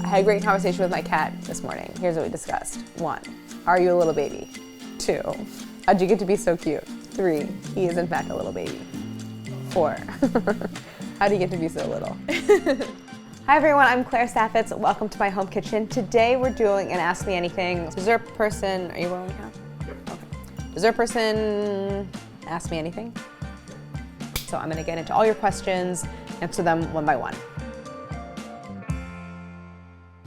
I had a great conversation with my cat this morning. Here's what we discussed. 1, are you a little baby? 2, how'd you get to be so cute? 3, he is in fact a little baby. 4, how do you get to be so little? Hi everyone, I'm Claire Saffitz. Welcome to my home kitchen. Today we're doing an Ask Me Anything. Dessert person, are you rolling now? Yep. Okay. Dessert person, ask me anything. So I'm gonna get into all your questions, answer them one by one.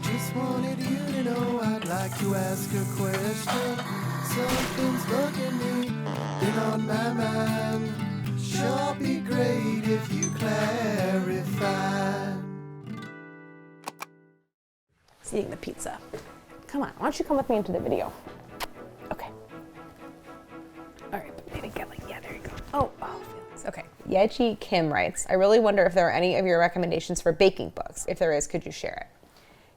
Just wanted you to know I'd like to ask a question. Something's bugging me, been on my mind. Sure be great if you clarify. He's eating the pizza. Come on, why don't you come with me into the video? Okay. All right, but maybe get like, yeah, there you go. Oh, feelings. Okay. Yeji Kim writes, I really wonder if there are any of your recommendations for baking books. If there is, could you share it?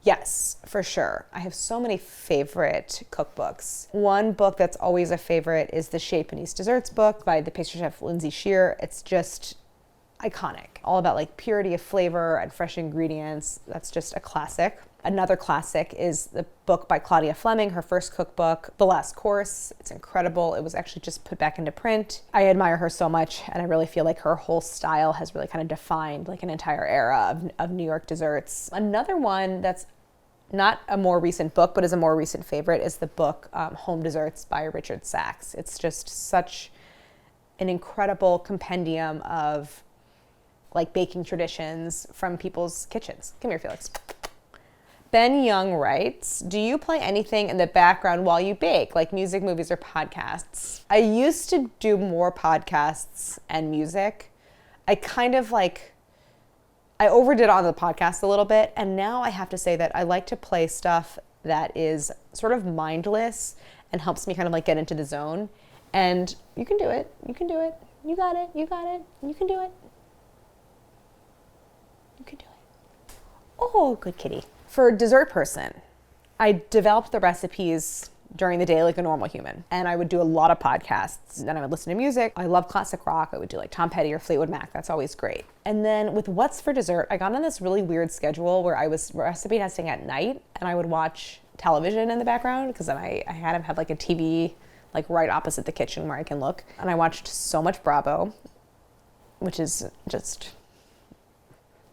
Yes, for sure. I have so many favorite cookbooks. One book that's always a favorite is the Chez Panisse Desserts book by the pastry chef Lindsay Shear. It's just iconic. All about like purity of flavor and fresh ingredients. That's just a classic. Another classic is the book by Claudia Fleming, her first cookbook, The Last Course. It's incredible. It was actually just put back into print. I admire her so much, and I really feel like her whole style has really kind of defined like an entire era of New York desserts. Another one that's not a more recent book, but is a more recent favorite is the book Home Desserts by Richard Sachs. It's just such an incredible compendium of like baking traditions from people's kitchens. Come here, Felix. Ben Young writes, do you play anything in the background while you bake, like music, movies, or podcasts? I used to do more podcasts and music. I overdid on the podcast a little bit, and now I have to say that I like to play stuff that is sort of mindless and helps me kind of like get into the zone. And you can do it. You can do it. You got it. You got it. You can do it. You can do it. Oh, good kitty. For dessert person, I developed the recipes during the day like a normal human. And I would do a lot of podcasts. Then I would listen to music. I love classic rock. I would do like Tom Petty or Fleetwood Mac. That's always great. And then with What's for Dessert, I got on this really weird schedule where I was recipe testing at night and I would watch television in the background because I had like a TV like right opposite the kitchen where I can look. And I watched so much Bravo, which is just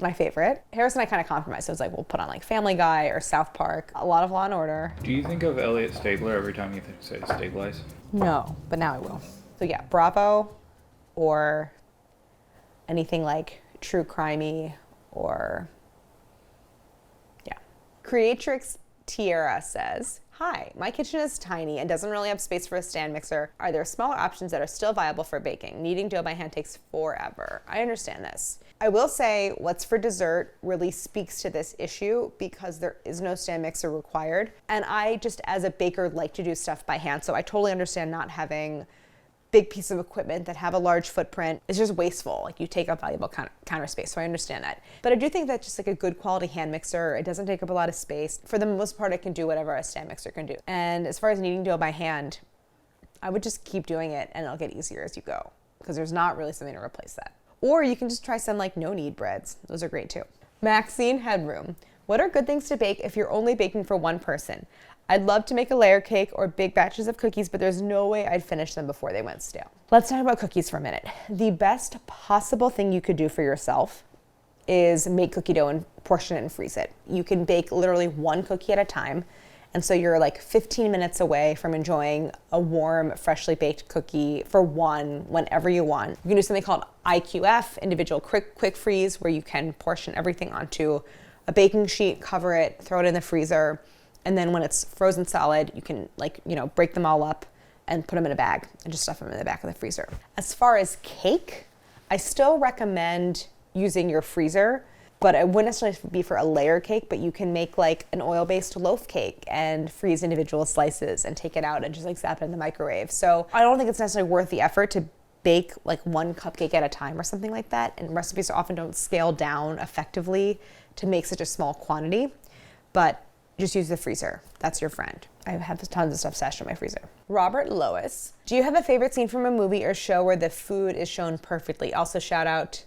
my favorite. Harris and I kind of compromised. So it was like, we'll put on like Family Guy or South Park, a lot of Law and Order. Do you think of Elliot Stabler every time you say stabilize? No, but now I will. So yeah, Bravo or anything like true crimey or yeah. Creatrix Tierra says, hi, my kitchen is tiny and doesn't really have space for a stand mixer. Are there smaller options that are still viable for baking? Kneading dough by hand takes forever. I understand this. I will say What's for Dessert really speaks to this issue because there is no stand mixer required. And I just, as a baker, like to do stuff by hand. So I totally understand not having big pieces of equipment that have a large footprint. It's just wasteful. Like you take up valuable counter space. So I understand that. But I do think that just like a good quality hand mixer, it doesn't take up a lot of space. For the most part, it can do whatever a stand mixer can do. And as far as kneading dough by hand, I would just keep doing it and it'll get easier as you go because there's not really something to replace that. Or you can just try some like no knead breads. Those are great too. Maxine Headroom. What are good things to bake if you're only baking for one person? I'd love to make a layer cake or big batches of cookies, but there's no way I'd finish them before they went stale. Let's talk about cookies for a minute. The best possible thing you could do for yourself is make cookie dough and portion it and freeze it. You can bake literally one cookie at a time. And so you're like 15 minutes away from enjoying a warm, freshly baked cookie for one whenever you want. You can do something called IQF, individual quick freeze, where you can portion everything onto a baking sheet, cover it, throw it in the freezer. And then when it's frozen solid, you can break them all up and put them in a bag and just stuff them in the back of the freezer. As far as cake, I still recommend using your freezer, but it wouldn't necessarily be for a layer cake, but you can make like an oil-based loaf cake and freeze individual slices and take it out and just like zap it in the microwave. So I don't think it's necessarily worth the effort to bake like one cupcake at a time or something like that. And recipes often don't scale down effectively to make such a small quantity, but just use the freezer. That's your friend. I have tons of stuff stashed in my freezer. Robert Lois, do you have a favorite scene from a movie or show where the food is shown perfectly? Also shout out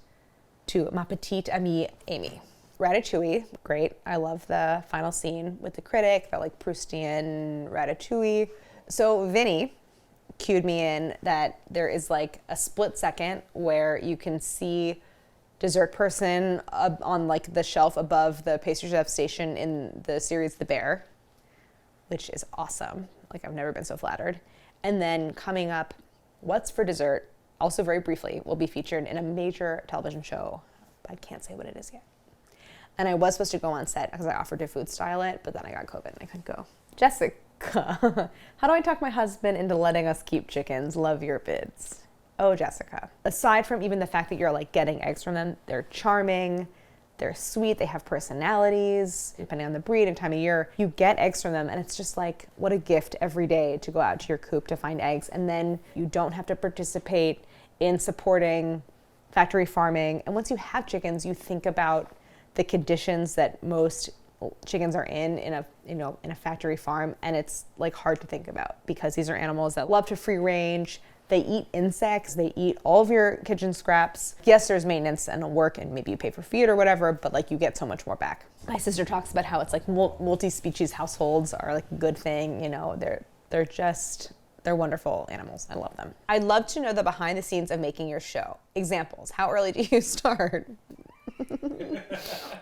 to ma petite amie, Amy. Ratatouille, great. I love the final scene with the critic, that like Proustian Ratatouille. So Vinny cued me in that there is like a split second where you can see dessert person on like the shelf above the pastry chef station in the series The Bear, which is awesome. Like I've never been so flattered. And then coming up, What's for Dessert, also very briefly, will be featured in a major television show, but I can't say what it is yet. And I was supposed to go on set because I offered to food style it, but then I got COVID and I couldn't go. Jessica, how do I talk my husband into letting us keep chickens? Love your bids. Oh, Jessica. Aside from even the fact that you're like getting eggs from them, they're charming, they're sweet, they have personalities, depending on the breed and time of year. You get eggs from them and it's just like, what a gift every day to go out to your coop to find eggs. And then you don't have to participate in supporting factory farming. And once you have chickens, you think about the conditions that most chickens are in a factory farm, and it's like hard to think about because these are animals that love to free range. They eat insects, they eat all of your kitchen scraps. Yes, there's maintenance and work and maybe you pay for feed or whatever, but like you get so much more back. My sister talks about how it's like multi-species households are like a good thing, you know, they're wonderful animals. I love them. I'd love to know the behind the scenes of making your show. Examples, how early do you start?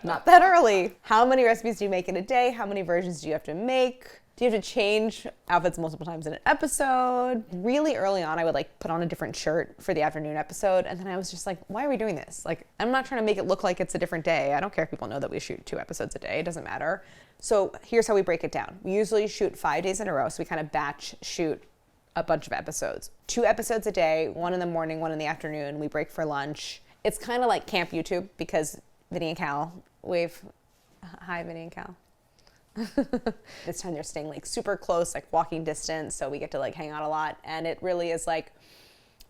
Not that early. How many recipes do you make in a day? How many versions do you have to make? Do you have to change outfits multiple times in an episode? Really early on, I would like put on a different shirt for the afternoon episode. And then I was just like, why are we doing this? Like, I'm not trying to make it look like it's a different day. I don't care if people know that we shoot 2 episodes a day. It doesn't matter. So here's how we break it down. We usually shoot 5 days in a row. So we kind of batch shoot a bunch of episodes. 2 episodes a day, 1 in the morning, 1 in the afternoon. We break for lunch. It's kind of like Camp YouTube because Vinny and Cal wave. Hi, Vinny and Cal. This time they're staying like super close, like walking distance, so we get to like hang out a lot, and it really is like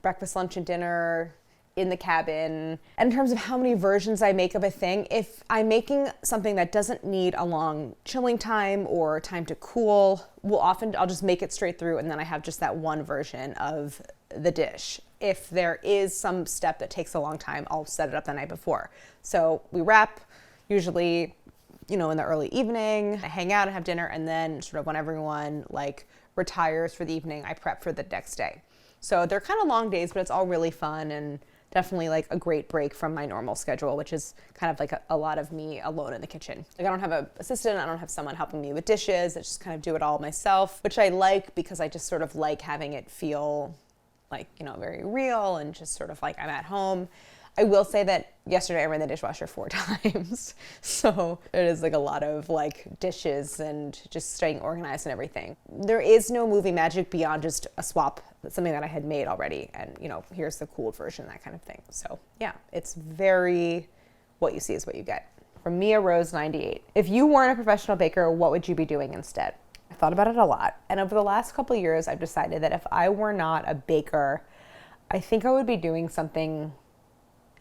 breakfast, lunch, and dinner in the cabin. And in terms of how many versions I make of a thing, if I'm making something that doesn't need a long chilling time or time to cool, I'll just make it straight through, and then I have just that one version of the dish. If there is some step that takes a long time, I'll set it up the night before. So we wrap, usually, you know, in the early evening, I hang out and have dinner, and then sort of when everyone like retires for the evening, I prep for the next day. So they're kind of long days, but it's all really fun and definitely like a great break from my normal schedule, which is kind of like a lot of me alone in the kitchen. Like I don't have an assistant, I don't have someone helping me with dishes, I just kind of do it all myself, which I like because I just sort of like having it feel like, you know, very real and just sort of like I'm at home. I will say that yesterday I ran the dishwasher 4 times. So it is like a lot of like dishes and just staying organized and everything. There is no movie magic beyond just a swap. That's something that I had made already. And you know, here's the cooled version, that kind of thing. So yeah, it's very, what you see is what you get. From Mia Rose 98. If you weren't a professional baker, what would you be doing instead? I thought about it a lot. And over the last couple of years, I've decided that if I were not a baker, I think I would be doing something.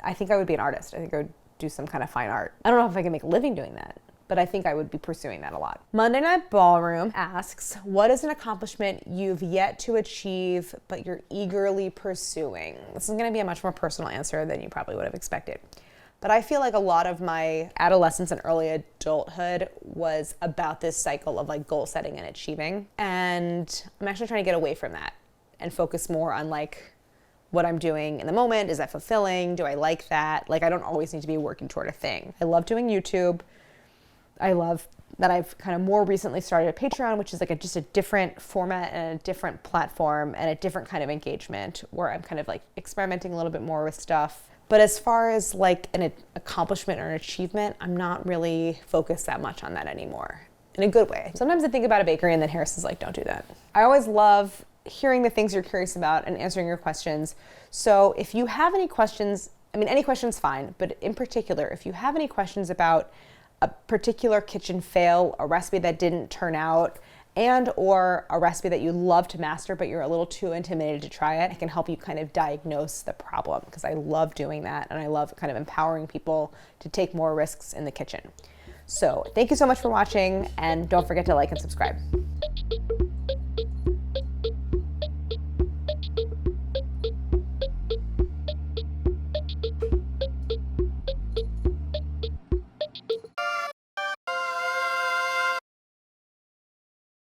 I think I would be an artist. I think I would do some kind of fine art. I don't know if I can make a living doing that, but I think I would be pursuing that a lot. Monday Night Ballroom asks, what is an accomplishment you've yet to achieve, but you're eagerly pursuing? This is gonna be a much more personal answer than you probably would have expected. But I feel like a lot of my adolescence and early adulthood was about this cycle of like goal setting and achieving. And I'm actually trying to get away from that and focus more on like, what I'm doing in the moment. Is that fulfilling? Do I like that? Like, I don't always need to be working toward a thing. I love doing YouTube. I love that I've kind of more recently started a Patreon, which is like just a different format and a different platform and a different kind of engagement where I'm kind of like experimenting a little bit more with stuff. But as far as like an accomplishment or an achievement, I'm not really focused that much on that anymore, in a good way. Sometimes I think about a bakery and then Harris is like, don't do that. I always love hearing the things you're curious about and answering your questions. So if you have any questions, I mean, any question's fine, but in particular, if you have any questions about a particular kitchen fail, a recipe that didn't turn out, and or a recipe that you love to master, but you're a little too intimidated to try it, I can help you kind of diagnose the problem because I love doing that and I love kind of empowering people to take more risks in the kitchen. So thank you so much for watching and don't forget to like and subscribe.